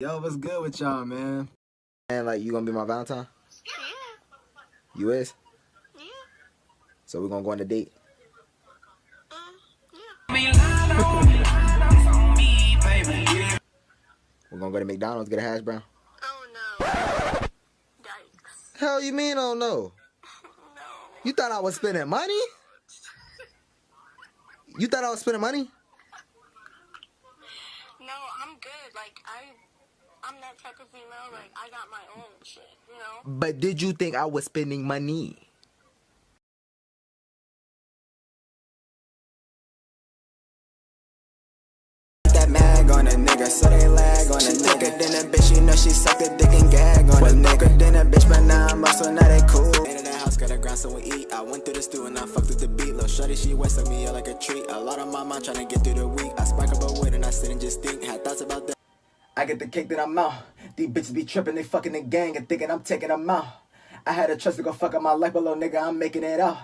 Yo, what's good with y'all, man? And like, you gonna be my Valentine? Yeah. You is? Yeah. So we're gonna go on a date? Yeah. We're gonna go to McDonald's, get a hash brown? Oh no. Yikes. Hell you mean, oh no? No. You thought I was spending money? You thought I was spending money? No, I'm good. Like I'm that type of female. Like I got my own shit, you know? But did you think I was spending money? That mag on a nigga, so they lag on a nigga. Then a bitch, you know she suck the dick and gag on a nigga. Then a bitch, but now I'm up, so now they cool. In that house, got a grind, so we eat. I went through the stew and I fucked with the beat. Lil' shorty, she wet, suck me up like a treat. A lot of my mind tryna get through the week. I spark up a wood and I sit and just think. Had thoughts about that. I get the cake that I'm out. These bitches be tripping, they fucking the gang and thinking I'm taking them out. I had a trust to go fuck up my life, but little nigga, I'm making it out.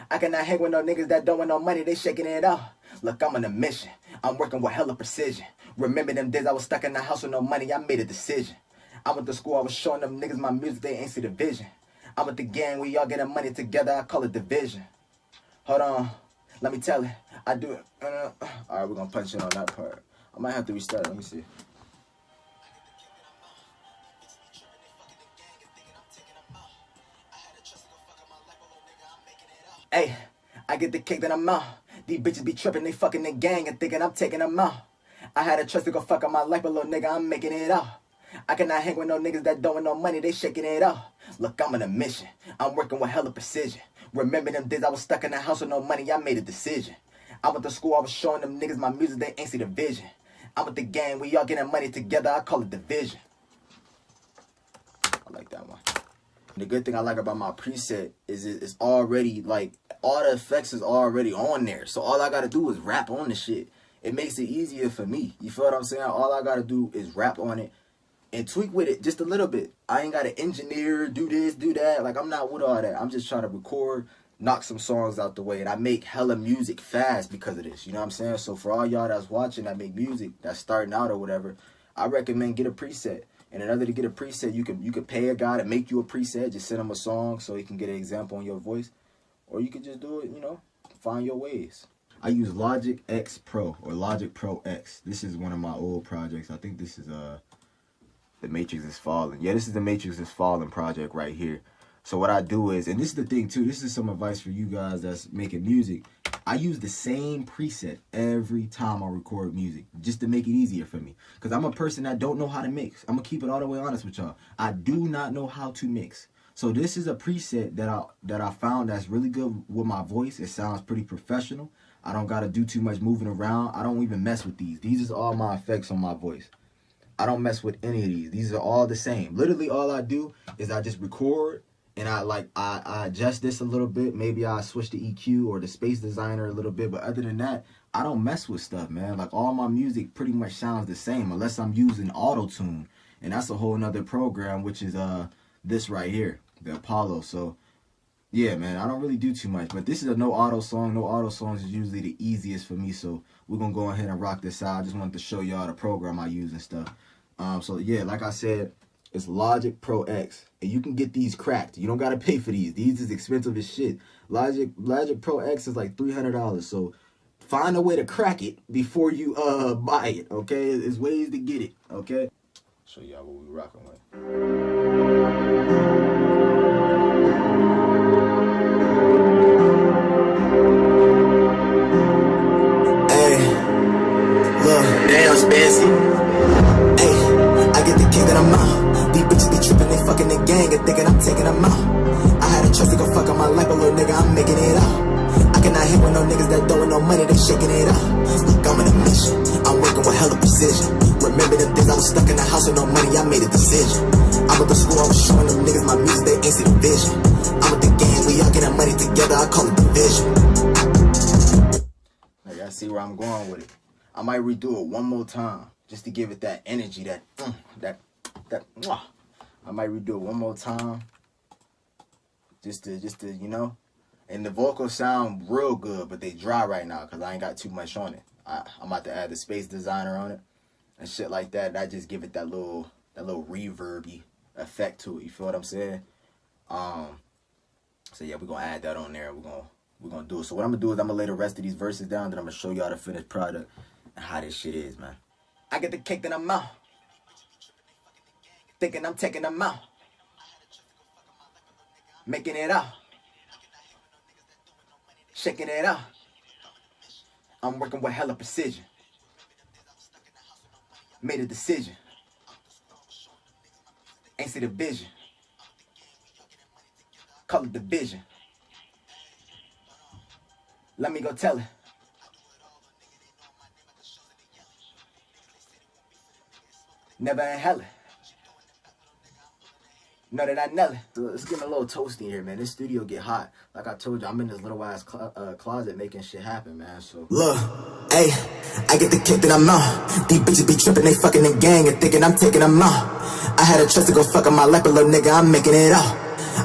I cannot hang with no niggas that don't want no money, they shaking it out. Look, I'm on a mission. I'm working with hella precision. Remember them days I was stuck in the house with no money, I made a decision. I went to school, I was showing them niggas my music, they ain't see the vision. I'm with the gang, we all getting money together, I call it division. Hold on, let me tell it, I do it. Alright, we're gonna punch in on that part. I might have to restart, let me see. Hey, I get the cake that I'm out. These bitches be tripping, they fucking the gang and thinking I'm taking them out. I had a trust to go fuck up my life, but little nigga, I'm making it out. I cannot hang with no niggas that don't want no money, they shaking it out. Look, I'm on a mission. I'm working with hella precision. Remember them days I was stuck in the house with no money, I made a decision. I went to school, I was showing them niggas my music, they ain't see the vision. I'm with the gang, we all getting money together, I call it division. I like that one. The good thing I like about my preset is it's already, like, all the effects is already on there. So all I gotta do is rap on the shit. It makes it easier for me. You feel what I'm saying? All I gotta do is rap on it and tweak with it just a little bit. I ain't gotta engineer, do this, do that. Like, I'm not with all that. I'm just trying to record, knock some songs out the way. And I make hella music fast because of this. You know what I'm saying? So for all y'all that's watching that make music, that's starting out or whatever, I recommend get a preset. And in order to get a preset, you can pay a guy to make you a preset. Just send him a song so he can get an example on your voice. Or you can just do it, you know, find your ways. I use Logic X Pro or Logic Pro X. This is one of my old projects. I think this is The Matrix is Falling. Yeah, this is The Matrix is Falling project right here. So what I do is, and this is the thing too, this is some advice for you guys that's making music. I use the same preset every time I record music, just to make it easier for me. Because I'm a person that don't know how to mix. I'm going to keep it all the way honest with y'all. I do not know how to mix. So this is a preset that I found that's really good with my voice. It sounds pretty professional. I don't got to do too much moving around. I don't even mess with these. These is all my effects on my voice. I don't mess with any of these. These are all the same. Literally all I do is I just record. And I adjust this a little bit. Maybe I switch the EQ or the space designer a little bit. But other than that, I don't mess with stuff, man. Like, all my music pretty much sounds the same unless I'm using auto-tune. And that's a whole nother program, which is this right here, the Apollo. So, yeah, man, I don't really do too much. But this is a no auto song. No auto songs is usually the easiest for me. So we're going to go ahead and rock this out. I just wanted to show y'all the program I use and stuff. So, yeah, like I said, it's Logic Pro X. And you can get these cracked. You don't got to pay for these. These is expensive as shit. Logic Pro X is like $300. So find a way to crack it before you buy it, okay? There's ways to get it, okay? Show y'all what we rocking with. Hey, look, damn, Spancy. Hey, I get the king that I'm out. These bitches be tripping, they fucking the gang and thinking I'm taking them out. I had a trust to go fuck up my life, but little nigga, I'm making it out. I cannot hang with no niggas that don't want no money, they shaking it out. Look, I'm on a mission, I'm working with hella precision. Remember them days I was stuck in the house with no money, I made a decision. I went to school, I was showing them niggas my music, they ain't see the vision. I'm with the gang, we all getting money together, I call it division. Like, I see where I'm going with it. I might redo it one more time just to give it that energy, that I might redo it one more time just to you know. And the vocals sound real good, but they dry right now because I ain't got too much on it. I'm about to add the space designer on it, and shit like that. That just give it that little reverby effect to it. You feel what I'm saying? So yeah, we're gonna add that on there. We're gonna do it. So what I'm gonna do is I'm gonna lay the rest of these verses down, then I'm gonna show y'all the finished product and how this shit is, man. I get the cake, then I'm out. Thinking I'm taking them out. Making it out. Shaking it out. I'm working with hella precision. Made a decision. Ain't see the vision. Call it division. Let me go tell it. Never in hell. Know that I nail it. So it's getting a little toasty here, man. This studio get hot. Like I told you, I'm in this little ass closet making shit happen, man. So look, hey, I get the kick that I'm out. These bitches be tripping, they fucking the gang and thinking I'm taking them out. I had a trust to go fuck on my life, but little nigga, I'm making it out.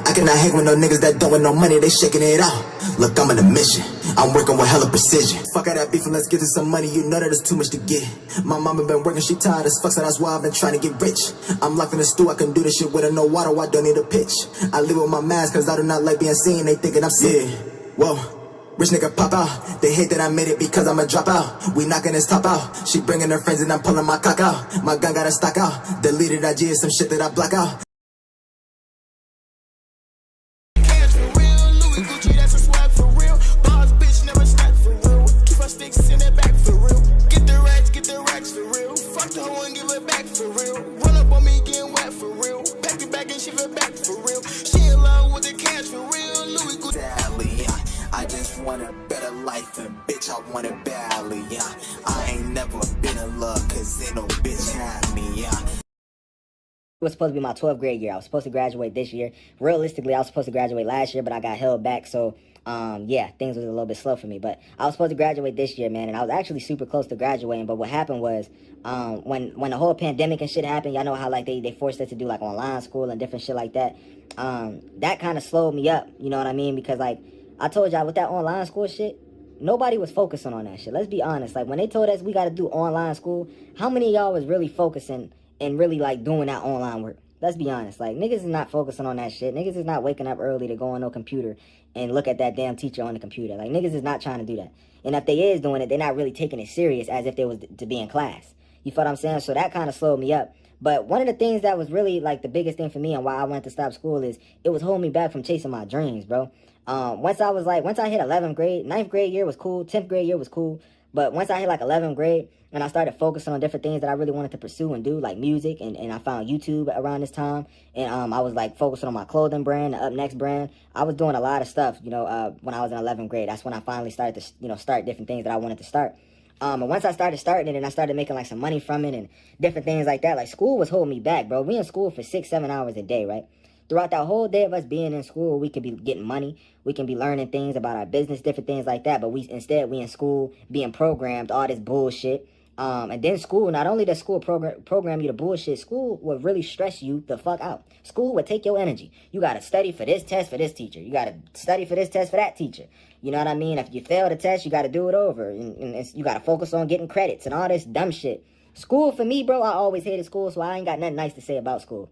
I cannot hang with no niggas that don't want no money, they shaking it out. Look, I'm on a mission. I'm working with hella precision. Fuck all that beef and let's get to some money. You know that it's too much to get. My mama been working, she tired as fuck, so that's why I've been trying to get rich. I'm locked in the stew, I can do this shit with no water, I don't need a pitch. I live with my mask, cause I do not like being seen, they thinking I'm sick. Whoa, rich nigga pop out. They hate that I made it because I'm a dropout. We knocking this top out. She bringing her friends and I'm pulling my cock out. My gun got a stock out. Deleted IG is some shit that I block out. I just want a better life and bitch, I want it badly, yeah. I ain't never been in love cause ain't no bitch had me, yeah. It was supposed to be my 12th grade year. I was supposed to graduate this year. Realistically, I was supposed to graduate last year, but I got held back. So, yeah, things was a little bit slow for me. But I was supposed to graduate this year, man, and I was actually super close to graduating. But what happened was, when the whole pandemic and shit happened, y'all know how, like, they forced us to do, like, online school and different shit like that. That kind of slowed me up, you know what I mean? Because, like, I told y'all, with that online school shit, nobody was focusing on that shit. Let's be honest. Like, when they told us we got to do online school, how many of y'all was really focusing and really, like, doing that online work? Let's be honest. Like, niggas is not focusing on that shit. Niggas is not waking up early to go on no computer and look at that damn teacher on the computer. Like, niggas is not trying to do that. And if they is doing it, they're not really taking it serious as if they was to be in class. You feel what I'm saying? So that kind of slowed me up. But one of the things that was really, like, the biggest thing for me and why I wanted to stop school is it was holding me back from chasing my dreams, bro. Once I hit 11th grade, 9th grade year was cool, 10th grade year was cool. But once I hit, like, 11th grade, and I started focusing on different things that I really wanted to pursue and do, like music, and I found YouTube around this time, and I was, like, focusing on my clothing brand, the UpNext brand. I was doing a lot of stuff, you know, when I was in 11th grade. That's when I finally started to, you know, start different things that I wanted to start. And once I started starting it and I started making, like, some money from it and different things like that, like, school was holding me back, bro. We in school for 6-7 hours a day, right? Throughout that whole day of us being in school, we could be getting money. We can be learning things about our business, different things like that. But we in school being programmed, all this bullshit. And then school, not only does school program you to bullshit, school would really stress you the fuck out. School would take your energy. You got to study for this test for this teacher. You got to study for this test for that teacher. You know what I mean? If you fail the test, you got to do it over. And you got to focus on getting credits and all this dumb shit. School, for me, bro, I always hated school, so I ain't got nothing nice to say about school.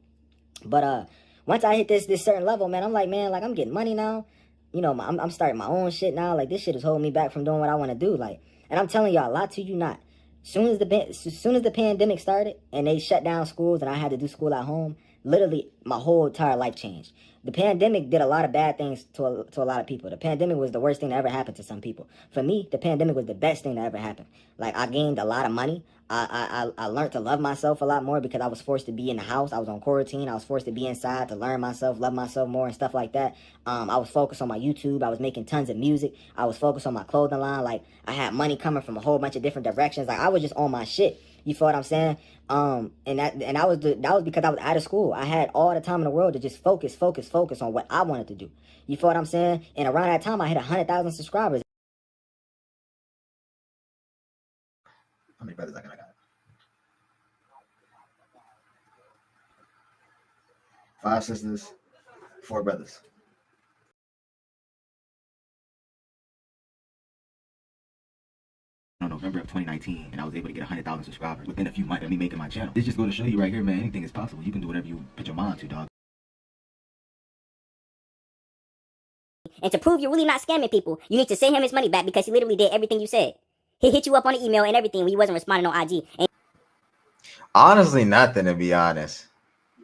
But, once I hit this certain level, man, I'm like, man, like, I'm getting money now. You know, I'm starting my own shit now. Like, this shit is holding me back from doing what I want to do. Like, and I'm telling y'all, lie to you not. Soon as the pandemic started and they shut down schools and I had to do school at home, literally my whole entire life changed. The pandemic did a lot of bad things to a lot of people. The pandemic was the worst thing that ever happened to some people. For me, the pandemic was the best thing that ever happened. Like, I gained a lot of money. I learned to love myself a lot more because I was forced to be in the house. I was on quarantine. I was forced to be inside to learn myself, love myself more and stuff like that. I was focused on my YouTube. I was making tons of music. I was focused on my clothing line. Like, I had money coming from a whole bunch of different directions. Like, I was just on my shit. You feel what I'm saying? And that was because I was out of school. I had all the time in the world to just focus on what I wanted to do. You feel what I'm saying? And around that time, I hit 100,000 subscribers. how many brothers I got? 5 sisters, 4 brothers. I don't know, November of 2019, and I was able to get 100,000 subscribers within a few months of me making my channel. This just go to show you right here, man, anything is possible. You can do whatever you put your mind to, dog. And to prove you're really not scamming people, you need to send him his money back because he literally did everything you said. He hit you up on the email and everything when you wasn't responding on IG. And Honestly, nothing, to be honest.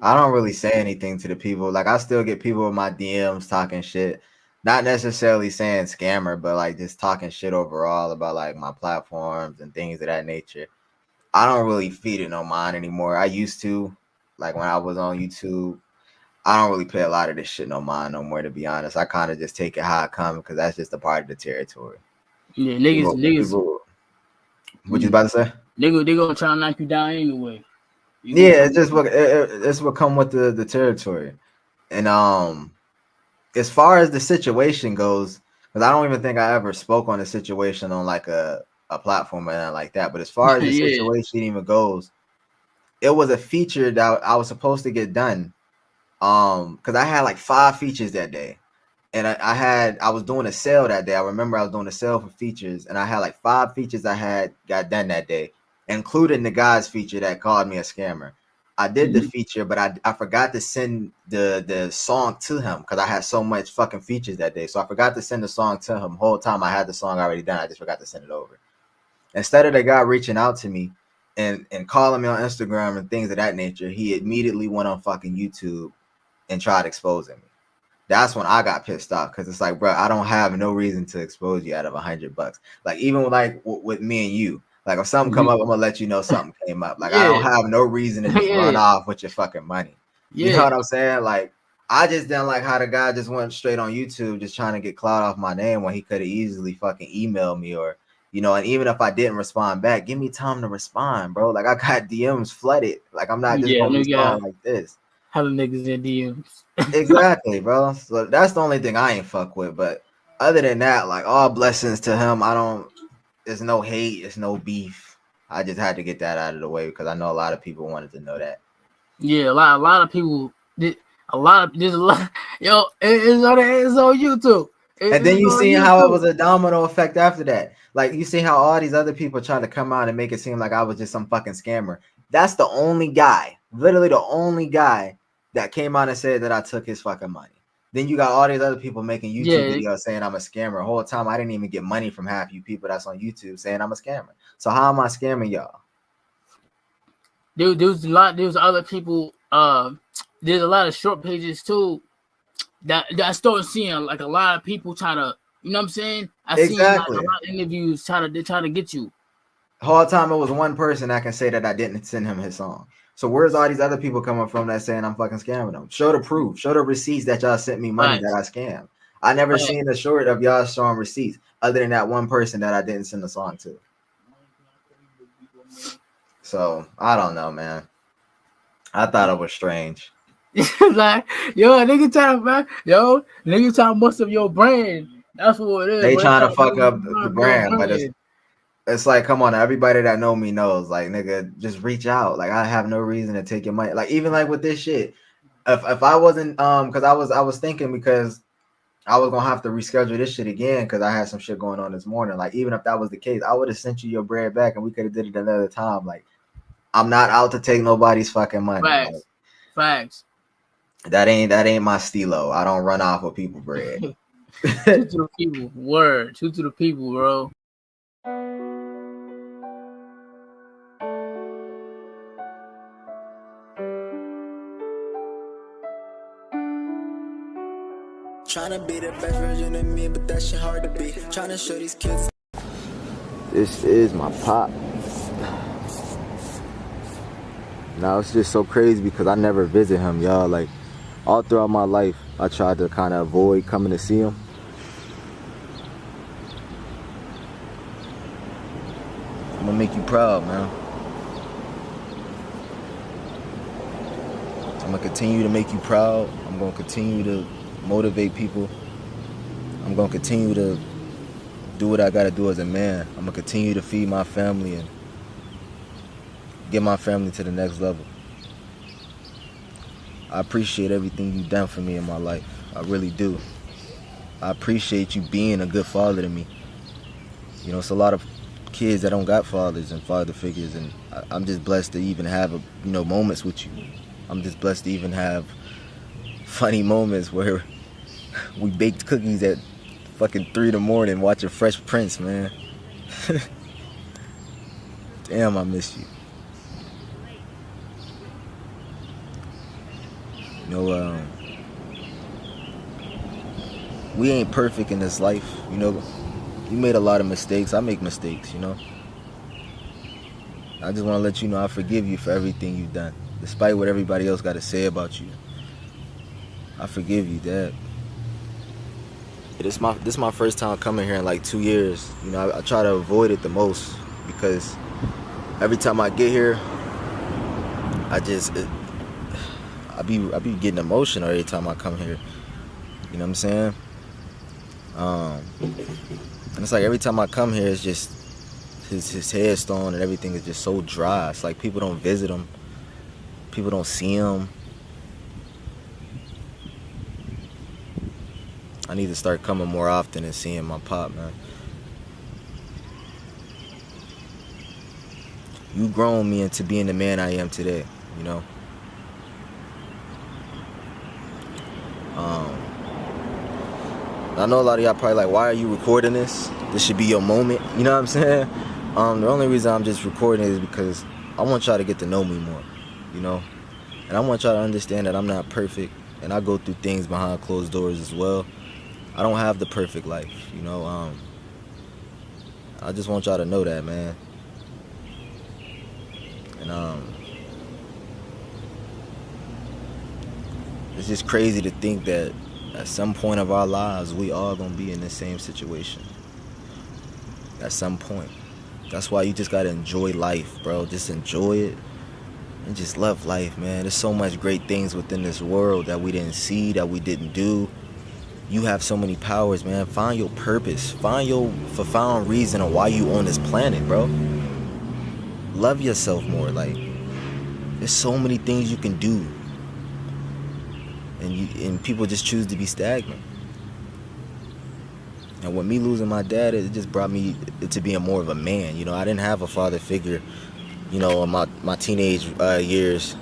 I don't really say anything to the people. Like, I still get people in my DMs talking shit. Not necessarily saying scammer, but like just talking shit overall about like my platforms and things of that nature. I don't really feed it no mind anymore. I used to, like when I was on YouTube. I don't really pay a lot of this shit no mind no more, to be honest. I kind of just take it how it comes because that's just a part of the territory. Yeah, niggas. What you about to say? They gonna try to knock you down anyway. Yeah, it's just it's what come with the territory. And as far as the situation goes, because I don't even think I ever spoke on the situation on like a platform or anything like that. But as far as the Yeah. situation even goes, it was a feature that I was supposed to get done. Because I had like 5 features that day. And I was doing a sale that day. I remember I was doing a sale for features, and I had like 5 features I got done that day, including the guy's feature that called me a scammer. I did the feature, but I forgot to send the song to him because I had so much fucking features that day. So I forgot to send the song to him. The whole time I had the song already done. I just forgot to send it over. Instead of the guy reaching out to me and calling me on Instagram and things of that nature, he immediately went on fucking YouTube and tried exposing me. That's when I got pissed off because it's like, bro, I don't have no reason to expose you out of $100. Like even with me and you, like if something come up, I'm gonna let you know something came up. Like I don't have no reason to just run off with your fucking money. You know what I'm saying? Like I just didn't like how the guy just went straight on YouTube, just trying to get clout off my name when he could have easily fucking emailed me or, you know. And even if I didn't respond back, give me time to respond, bro. Like I got DMs flooded. Like I'm not just gonna respond like this. How the niggas in DMs. Exactly, bro. So that's the only thing I ain't fuck with. But other than that, like all blessings to him. There's no hate, it's no beef. I just had to get that out of the way because I know a lot of people wanted to know that. Yeah, a lot of people there's a lot. Yo, it's on YouTube. And then you see how it was a domino effect after that. Like you see how all these other people try to come out and make it seem like I was just some fucking scammer. That's the only guy, literally the only guy that came out and said that I took his fucking money. Then you got all these other people making YouTube videos saying I'm a scammer. The whole time I didn't even get money from half you people that's on YouTube saying I'm a scammer. So how am I scamming y'all? Dude, there's other people. There's a lot of short pages too that I started seeing like a lot of people try to, you know what I'm saying? I seen like, a lot of interviews try to get you. The whole time it was one person that can say that I didn't send him his song. So where's all these other people coming from that saying I'm fucking scamming them? Show the proof. Show the receipts that y'all sent me money that I scammed. I never seen a short of y'all showing receipts other than that one person that I didn't send the song to. So I don't know, man. I thought it was strange. Like, nigga trying to bust up your brand. That's what it is. They trying to fuck up the brand, but it's like, come on, everybody that know me knows, like, nigga, just reach out. Like, I have no reason to take your money. Like, even like with this shit, if I wasn't, because I was thinking because I was gonna have to reschedule this shit again because I had some shit going on this morning. Like, even if that was the case, I would have sent you your bread back and we could have did it another time. Like, I'm not out to take nobody's fucking money. Facts. Facts. That ain't my stilo. I don't run off with people bread. True to the people. Word. True to the people, bro. Trying to be the best version of me, but that shit hard to be. Trying to show these kids. This is my pop. Now it's just so crazy because I never visit him, y'all. Like all throughout my life, I tried to kind of avoid coming to see him. I'm gonna make you proud, man. I'm gonna continue to make you proud. I'm gonna continue to motivate people. I'm gonna continue to do what I gotta do as a man. I'm gonna continue to feed my family and get my family to the next level. I appreciate everything you've done for me in my life. I really do. I appreciate you being a good father to me. You know, it's a lot of kids that don't got fathers and father figures, and I'm just blessed to even have moments with you. I'm just blessed to even have funny moments where we baked cookies at fucking 3 in the morning watching Fresh Prince, man. Damn, I miss you. We ain't perfect in this life, You made a lot of mistakes. I make mistakes, I just want to let you know I forgive you for everything you've done, despite what everybody else got to say about you. I forgive you, Dad. This is my first time coming here in like 2 years. I try to avoid it the most because every time I get here, I be getting emotional every time I come here. You know what I'm saying? And it's like every time I come here, it's just his headstone and everything is just so dry. It's like people don't visit him. People don't see him. I need to start coming more often and seeing my pop, man. You grown me into being the man I am today, I know a lot of y'all probably like, why are you recording this? This should be your moment. You know what I'm saying? The only reason I'm just recording it is because I want y'all to get to know me more, And I want y'all to understand that I'm not perfect, and I go through things behind closed doors as well. I don't have the perfect life, I just want y'all to know that, man. And it's just crazy to think that at some point of our lives, we all gonna be in the same situation. At some point. That's why you just gotta enjoy life, bro. Just enjoy it and just love life, man. There's so much great things within this world that we didn't see, that we didn't do. You have so many powers, man. Find your purpose. Find your profound reason of why you on this planet, bro. Love yourself more. Like, there's so many things you can do. And people just choose to be stagnant. And with me losing my dad, it just brought me to being more of a man. I didn't have a father figure, in my teenage years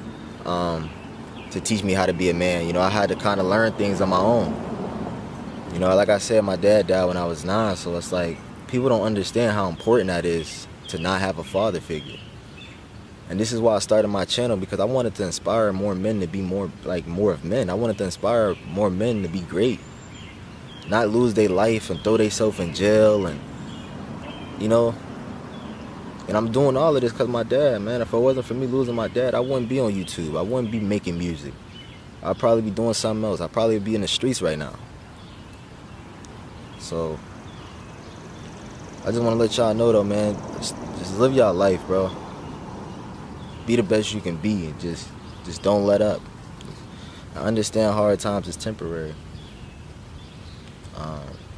to teach me how to be a man. I had to kind of learn things on my own. Like I said, my dad died when I was 9, so it's like people don't understand how important that is to not have a father figure. And this is why I started my channel, because I wanted to inspire more men to be more of men. I wanted to inspire more men to be great. Not lose their life and throw themselves in jail and I'm doing all of this because my dad, man. If it wasn't for me losing my dad, I wouldn't be on YouTube. I wouldn't be making music. I'd probably be doing something else. I'd probably be in the streets right now. So I just want to let y'all know though, man, just live y'all life, bro. Be the best you can be and just don't let up. I understand hard times is temporary.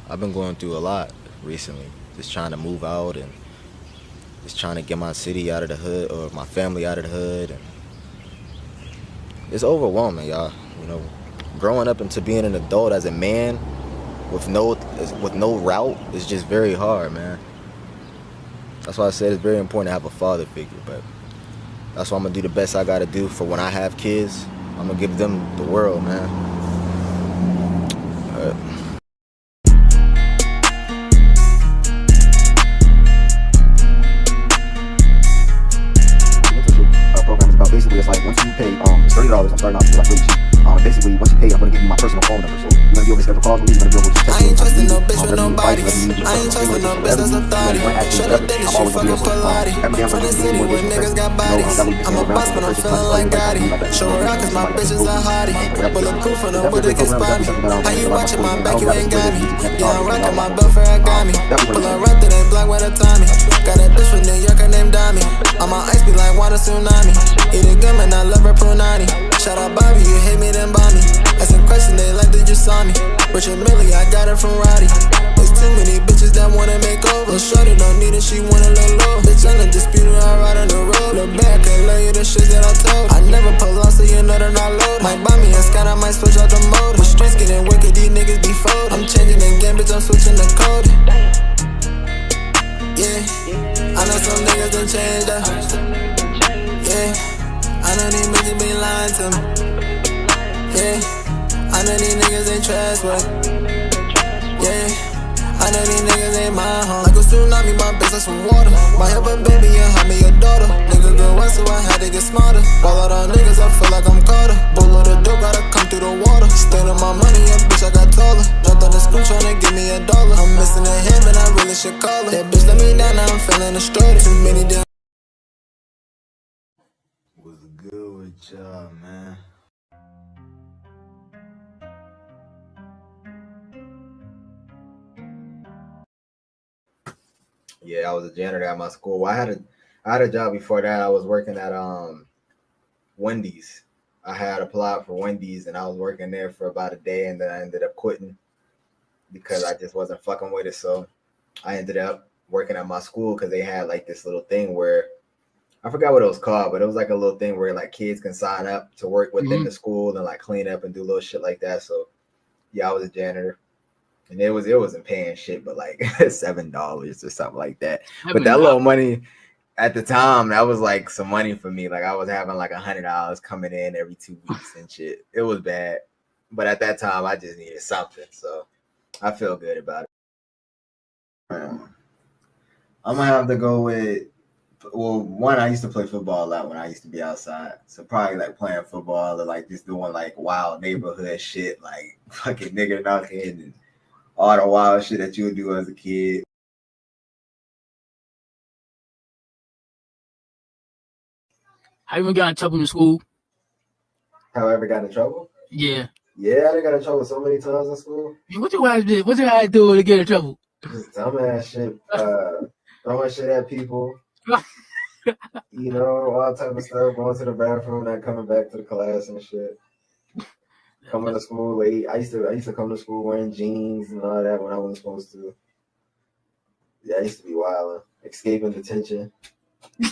I've been going through a lot recently, just trying to move out and just trying to get my city out of the hood, or my family out of the hood. And it's overwhelming, y'all. Growing up into being an adult as a man with no route is just very hard, man. That's why I said it's very important to have a father figure, but that's why I'm gonna do the best I gotta do for when I have kids. I'm gonna give them the world, man. Program is about basically, it's like once you pay it's $30. I'm starting off like really cheap. Basically, once you pay, I'm gonna give you my personal phone number. So you're gonna be able to schedule calls with me. You're gonna be able to text me. I ain't trusting no bitch with nobody. I ain't trusting no business authority. Shut up, then she fucking Pilates. From the city where niggas got bodies. I'm a boss, but I'm feeling like Gotti. Show her out cause my bitch is a hottie. Bulletproof for no bullet can spot me. How you watching my back, you ain't got me. Yeah, I'm rocking my belt for a gummy. Pull her right through that block with a Tommy. Got a bitch from New York, her name Dami. On my ice be like water tsunami. Eat a gum and I love her punani. Shout out Bobby, you hate me then bomb me. Asking questions, they like they just saw me. Richard Millie, I got her from Roddy. There's too many bitches that wanna make over. Shorty don't need it, she wanna lay low. Bitch, I'm a disputer, I ride on the road. Look back, can't love you the shit that I told. I never pull off, so you know they're not loaded. Might buy me a Scott, I might switch out the motor. The streets getting wicked, these niggas be folded. I'm changing the game, bitch, I'm switching the code. Yeah. done changed up. Yeah, I know these bitches be lying to me. Yeah, I know these niggas ain't trustworthy. Yeah, I know these niggas ain't my home. Like a tsunami, my bitch like some water. My help a baby and have me a daughter. Nigga grew up, so I had to get smarter. All of the niggas, I feel like I'm Carter. Bull of the dope, gotta come through the water. Stayed on my money, yeah, bitch, I got taller. Jumped on the school tryna give me $1. I'm missing a hand, but I really should call her. That bitch let me down, now I'm feeling distorted. Too many damn. What's good with y'all, man? Yeah, I was a janitor at my school. I had a job before that. I was working at Wendy's. I had applied for Wendy's and I was working there for about a day, and then I ended up quitting because I just wasn't fucking with it. So I ended up working at my school because they had like this little thing where I forgot what it was called, but it was like a little thing where like kids can sign up to work within the school and like clean up and do little shit like that. So yeah, I was a janitor. And it wasn't paying shit, but like $7 or something like that. But that little money at the time, that was like some money for me. Like I was having like $100 coming in every 2 weeks and shit. It was bad, but at that time, I just needed something, so I feel good about it. I'm gonna have to go with. Well, one, I used to play football a lot when I used to be outside, so probably like playing football or like just doing like wild neighborhood shit, like fucking nigga knocking and all the wild shit that you would do as a kid. Have you ever got in trouble in school? Have I ever got in trouble? Yeah. Yeah, I got in trouble so many times in school. What your ass did? What your ass do to get in trouble? Just dumbass shit, throwing shit at people. You know, all type of stuff. Going to the bathroom, not coming back to the class and shit. Coming to school late. I used to come to school wearing jeans and all that when I wasn't supposed to. Yeah, I used to be wild. Escaping detention. Yeah,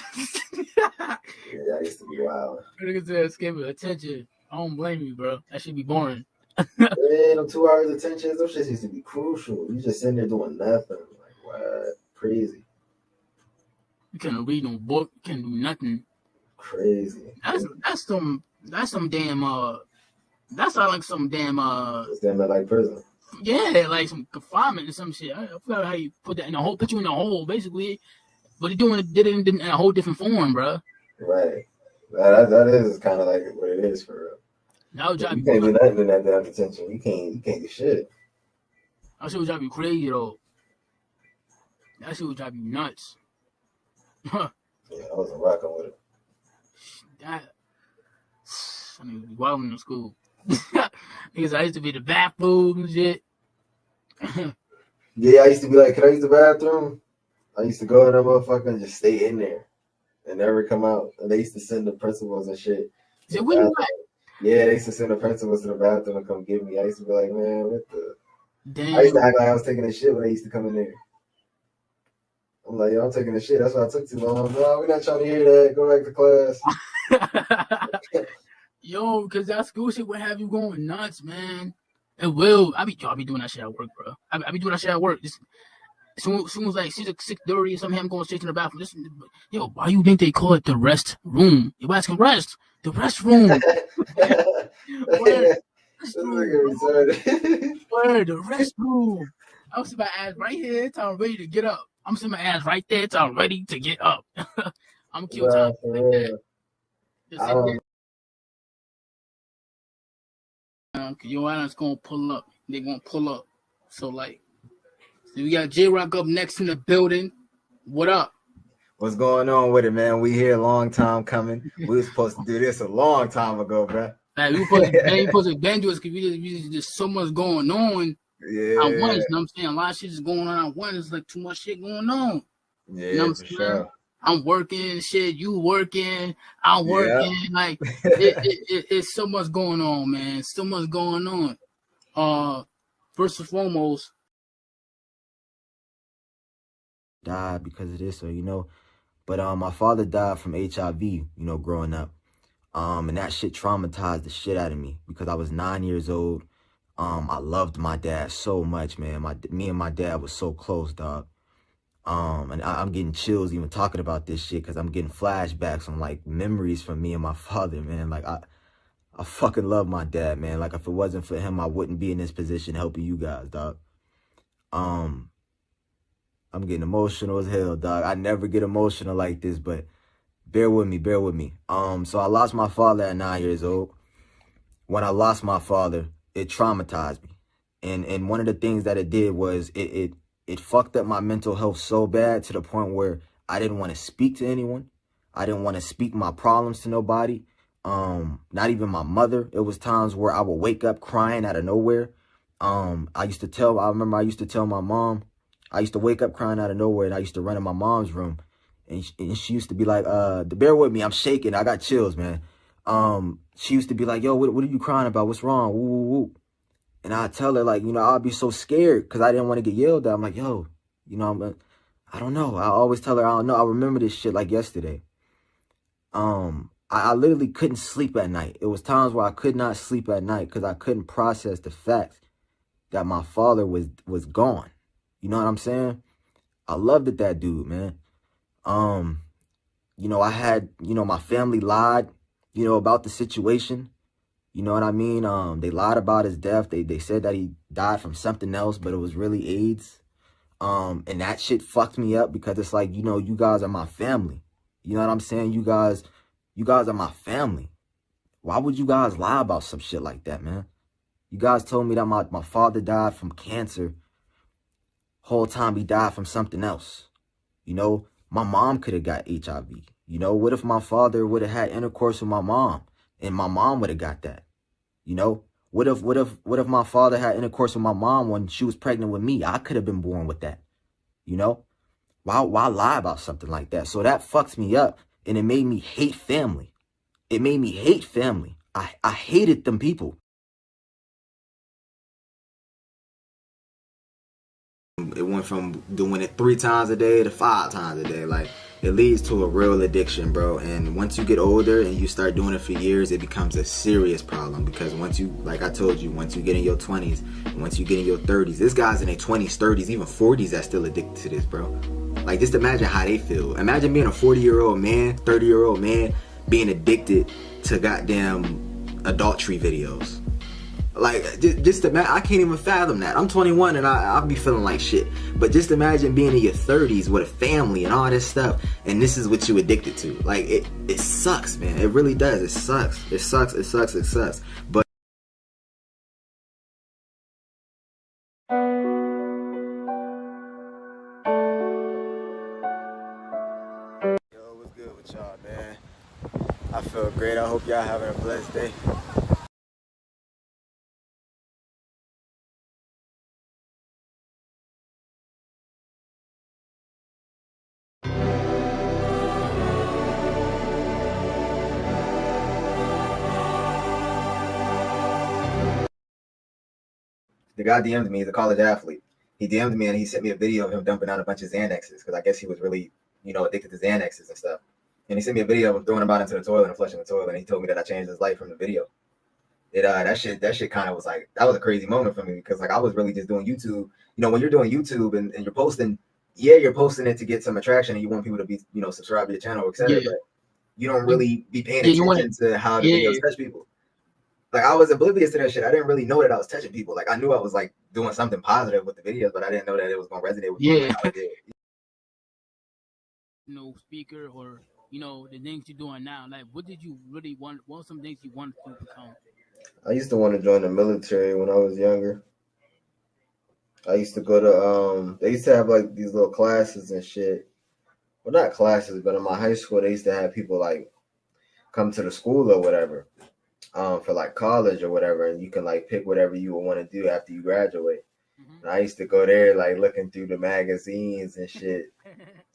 I used to be wild. Nigga said escaping attention. I don't blame you, bro. That should be boring. Man, them 2 hours of attention, those shit used to be crucial. You just sitting there doing nothing. Like, what? Crazy. You can't read no book. You can't do nothing. Crazy. That's some damn that's not like some damn It's damn like prison. Yeah, like some confinement or some shit. I forgot how you put that in a hole, put you in a hole basically. But did it in a whole different form, bro. Right. That is kind of like what it is for real. That would drive you can't do nothing in that damn detention. You can't do shit. That shit would drive you crazy though. That shit would drive you nuts. Yeah, I wasn't rocking with it. I mean, be wild in school. Because I used to be in the bathroom and shit. Yeah, I used to be like, can I use the bathroom? I used to go in that motherfucker and just stay in there and never come out. And they used to send the principals and shit. So where you at? Yeah, they used to send the principals to the bathroom and come get me. I used to be like, man, what the? Damn. I used to act like I was taking a shit when they used to come in there. I'm like, yo, I'm taking a shit. That's why I took too long. No, we're not trying to hear that. Go back to class. Yo, because that school shit would have you going nuts, man. It will. I be doing that shit at work, bro. I be doing that shit at work. Just soon as like 6:30 or something, I'm going straight to the bathroom. Yo, why you think they call it the rest room? Your ass can rest. The rest room. Where the rest room? I'm sitting my ass right here till I'm ready to get up. I'm sitting my ass right there till I'm ready to get up. I'm kill time like that. Your ass gonna pull up. They gonna pull up. So like, we got J-Rock up next in the building. What up? What's going on with it, man? We here a long time coming. We were supposed to do this a long time ago, bro. Like, we supposed to bend to us because we just so much going on. Yeah. At once, you know what I'm saying? A lot of shit is going on at once. It's like too much shit going on. Yeah, you know what I'm saying? Sure. I'm working, shit. You working. I'm working. Yeah. Like it's so much going on, man. So much going on. First and foremost, died because of this, or but my father died from HIV. Growing up, and that shit traumatized the shit out of me because I was 9 years old. I loved my dad so much, man. Me and my dad was so close, dog. And I'm getting chills even talking about this shit because I'm getting flashbacks on like memories from me and my father, man. Like I fucking love my dad, man. Like if it wasn't for him, I wouldn't be in this position helping you guys, dog. I'm getting emotional as hell, dog. I never get emotional like this, but bear with me, bear with me. So I lost my father at 9 years old. When I lost my father, it traumatized me. And one of the things that it did was it fucked up my mental health so bad to the point where I didn't want to speak to anyone. I didn't want to speak my problems to nobody. Not even my mother. It was times where I would wake up crying out of nowhere. I remember I used to tell my mom, I used to wake up crying out of nowhere, and I used to run in my mom's room. And she used to be like, bear with me, I'm shaking. I got chills, man. She used to be like, yo, what are you crying about? What's wrong? Woo, woo, woo. And I'd tell her, like, I'd be so scared because I didn't want to get yelled at. I'm like, yo, I don't know. I always tell her, I don't know. I remember this shit like yesterday. I literally couldn't sleep at night. It was times where I could not sleep at night because I couldn't process the fact that my father was gone. You know what I'm saying? I loved that dude, man. I had, my family lied, about the situation. You know what I mean? They lied about his death. They said that he died from something else, but it was really AIDS. And that shit fucked me up because it's like, you guys are my family. You know what I'm saying? You guys are my family. Why would you guys lie about some shit like that, man? You guys told me that my father died from cancer. Whole time he died from something else. My mom could have got HIV. What if my father would have had intercourse with my mom and my mom would have got that? What if my father had intercourse with my mom when she was pregnant with me? I could have been born with that. Why lie about something like that? So that fucks me up, and it made me hate family. It made me hate family. I hated them people. It went from doing it 3 times a day to 5 times a day. Like, it leads to a real addiction, bro. And once you get older and you start doing it for years, it becomes a serious problem. Because once you, like I told you, once you get in your 20s, once you get in your 30s, this guy's in their 20s, 30s, even 40s that's still addicted to this, bro. Like, just imagine how they feel. Imagine being a 40-year-old man, 30-year-old man, being addicted to goddamn adultery videos. Like, just imagine, I can't even fathom that. I'm 21 and I'll be feeling like shit. But just imagine being in your 30s with a family and all this stuff, and this is what you addicted to. Like, it sucks, man. It really does. It sucks. It sucks. It sucks. It sucks. But yo, what's good with y'all, man? I feel great. I hope y'all having a blessed day. The guy DM'd me. He's a college athlete. He DM'd me and he sent me a video of him dumping out a bunch of Xanaxes because I guess he was really, addicted to Xanaxes and stuff. And he sent me a video of him throwing them out into the toilet and flushing the toilet. And he told me that I changed his life from the video. That shit kind of was like, that was a crazy moment for me because like I was really just doing YouTube. When you're doing YouTube and you're posting, you're posting it to get some attraction and you want people to be, subscribe to your channel, etc. Yeah. But you don't really be paying attention to how the videos touch people. Like, I was oblivious to that shit. I didn't really know that I was touching people. Like, I knew I was like doing something positive with the videos, but I didn't know that it was gonna resonate with people. Like how it did. Speaker or the things you're doing now. Like, what did you really want? What were some things you wanted to become? I used to want to join the military when I was younger. I used to go to they used to have like these little classes and shit. Well, not classes, but in my high school they used to have people like come to the school or whatever. For like college or whatever, and you can like pick whatever you would want to do after you graduate. Mm-hmm. And I used to go there like looking through the magazines and shit,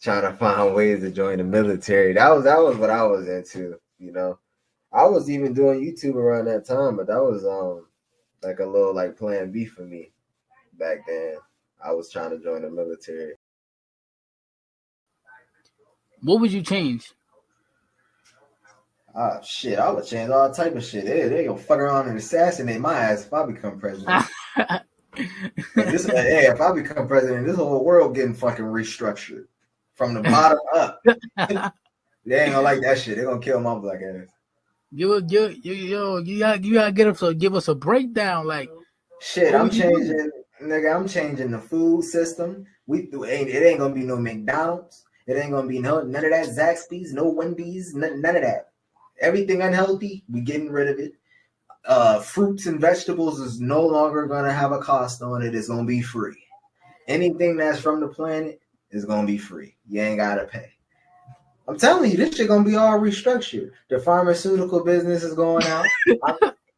trying to find ways to join the military. That was what I was into, I was even doing YouTube around that time, but that was like a little like plan B for me back then. I was trying to join the military. What would you change? Shit, I would change all type of shit. They gonna fuck around and assassinate my ass if I become president. Hey, if I become president, this whole world getting fucking restructured from the bottom up. They ain't gonna like that shit. They gonna kill my black ass. You gotta get us. Give us a breakdown, like shit. I'm changing, nigga. I'm changing the food system. It ain't gonna be no McDonald's. It ain't gonna be none of that Zaxby's, no Wendy's, none of that. Everything unhealthy, we getting rid of it. Fruits and vegetables is no longer gonna have a cost on it. It's gonna be free. Anything that's from the planet is gonna be free. You ain't gotta pay. I'm telling you, this shit gonna be all restructured. The pharmaceutical business is going out.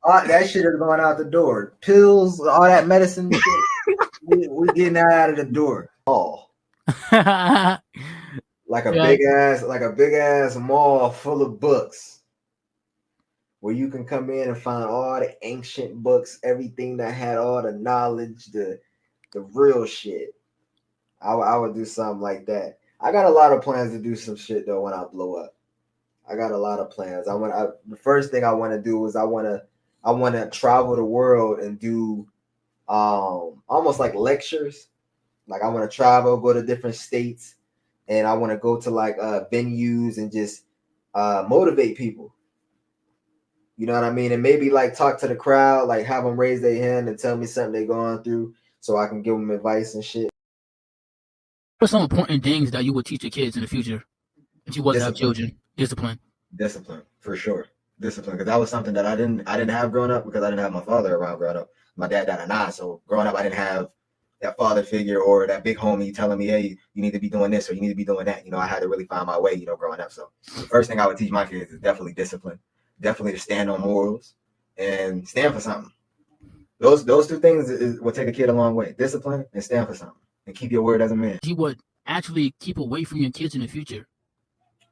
That shit is going out the door. Pills, all that medicine shit, we getting that out of the door. Oh, like a big ass mall full of books, where you can come in and find all the ancient books, everything that had all the knowledge, the real shit. I would do something like that. I got a lot of plans to do some shit though when I blow up. I got a lot of plans. The first thing I want to do is I want to travel the world and do almost like lectures. Like I want to travel, go to different states, and I want to go to like venues and just motivate people. You know what I mean? And maybe like talk to the crowd, like have them raise their hand and tell me something they're going through so I can give them advice and shit. What are some important things that you would teach your kids in the future if you wasn't have children? Discipline, for sure. Discipline, because that was something that I didn't have growing up because I didn't have my father around growing up. My dad died at 9, so growing up I didn't have that father figure or that big homie telling me, hey, you need to be doing this or you need to be doing that. You know, I had to really find my way, you know, growing up. So the first thing I would teach my kids is definitely discipline, definitely to stand on morals and stand for something. Those two things will take a kid a long way. Discipline and stand for something. And keep your word as a man. You would actually keep away from your kids in the future?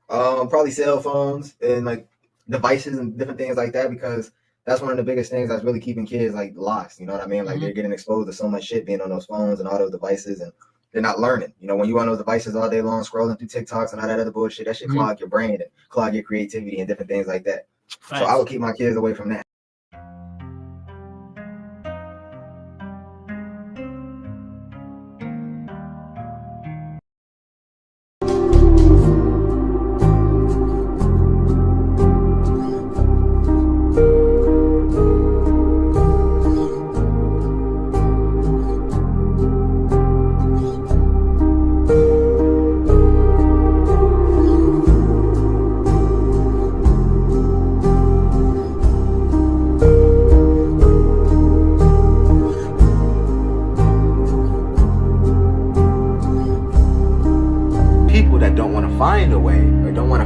Probably cell phones and like devices and different things like that, because that's one of the biggest things that's really keeping kids like lost. You know what I mean? Like they're getting exposed to so much shit being on those phones and all those devices, and they're not learning. You know, when you on those devices all day long, scrolling through TikToks and all that other bullshit, that shit clog your brain and clog your creativity and different things like that. Facts. So I would keep my kids away from that.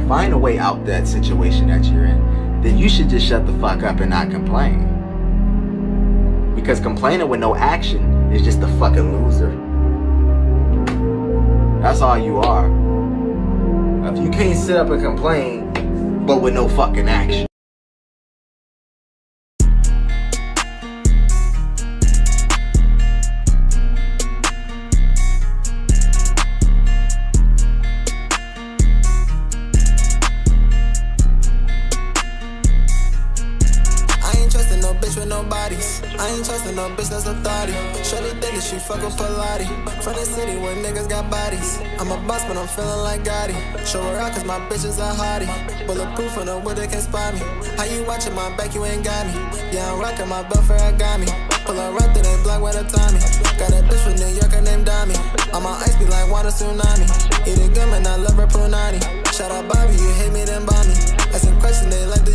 Find a way out that situation that you're in, then you should just shut the fuck up and not complain. Because complaining with no action is just a fucking loser. That's all you are. If you can't sit up and complain, but with no fucking action. I ain't trusting no bitch that's a thotty. Shorty think that she fuckin' Pilates. From the city where niggas got bodies. I'm a boss but I'm feeling like Gotti. Show her out cause my bitch is a hottie. Bulletproof and no way they can spot me. How you watching my back, you ain't got me. Yeah, I'm rockin' my belt for a got me. Pull her right through that block with a Tommy. Got a bitch from New York, her name Dami. On my ice be like water tsunami. Eat a gum and I love her punani. Shout out Bobby, you hate me then bomb me. Asking questions, they like the